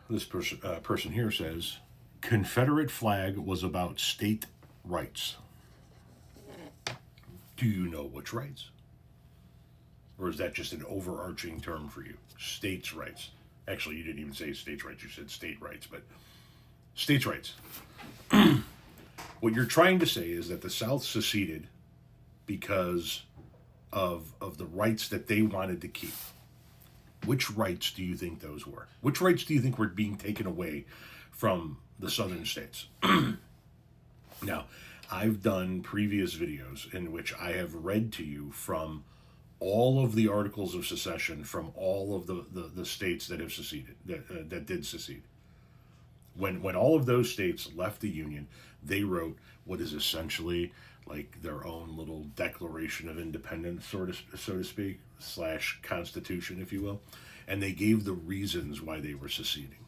This person here says, Confederate flag was about state rights. Do you know which rights? Or is that just an overarching term for you? States' rights. Actually, you didn't even say states' rights, you said state rights, but states' rights. What you're trying to say is that the South seceded because of the rights that they wanted to keep. Which rights do you think those were? Which rights do you think were being taken away from the southern states? Now, I've done previous videos in which I have read to you from all of the articles of secession from all of the states that have seceded, that did secede. When all of those states left the Union, they wrote what is essentially like their own little Declaration of Independence, so to speak, / Constitution, if you will, and they gave the reasons why they were seceding.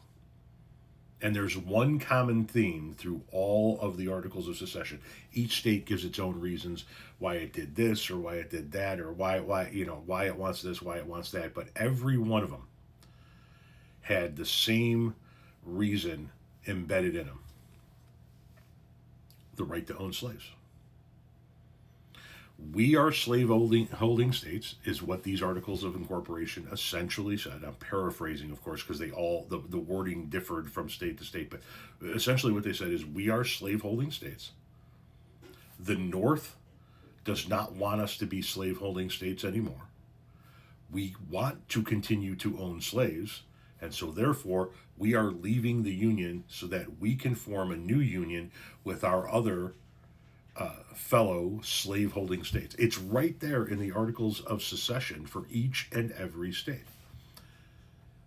And there's one common theme through all of the articles of secession. Each state gives its own reasons why it did this or why it did that or why it wants this, why it wants that. But every one of them had the same reason embedded in them: the right to own slaves. We are slave-holding states, is what these articles of incorporation essentially said. I'm paraphrasing, of course, because the wording differed from state to state, but essentially what they said is we are slave-holding states. The North does not want us to be slave-holding states anymore. We want to continue to own slaves, and so therefore we are leaving the Union so that we can form a new Union with our other fellow slave-holding states. It's right there in the Articles of Secession for each and every state.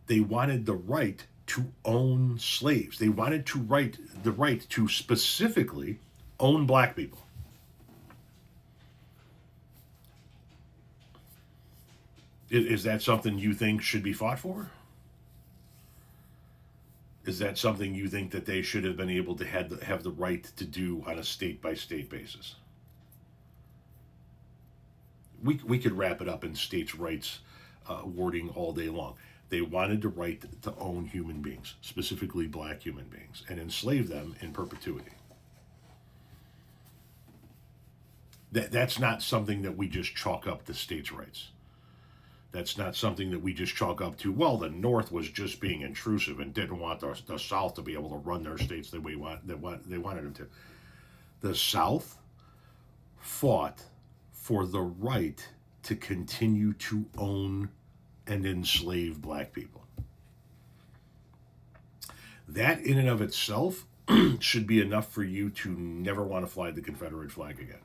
They wanted the right to own slaves. They wanted the right to specifically own black people. Is that something you think should be fought for? Is that something you think that they should have been able to have the right to do on a state-by-state basis? We could wrap it up in states' rights wording all day long. They wanted the right to own human beings, specifically black human beings, and enslave them in perpetuity. That's not something that we just chalk up to states' rights. That's not something that we just chalk up to, well, the North was just being intrusive and didn't want the South to be able to run their states the way they wanted them to. The South fought for the right to continue to own and enslave black people. That in and of itself should be enough for you to never want to fly the Confederate flag again.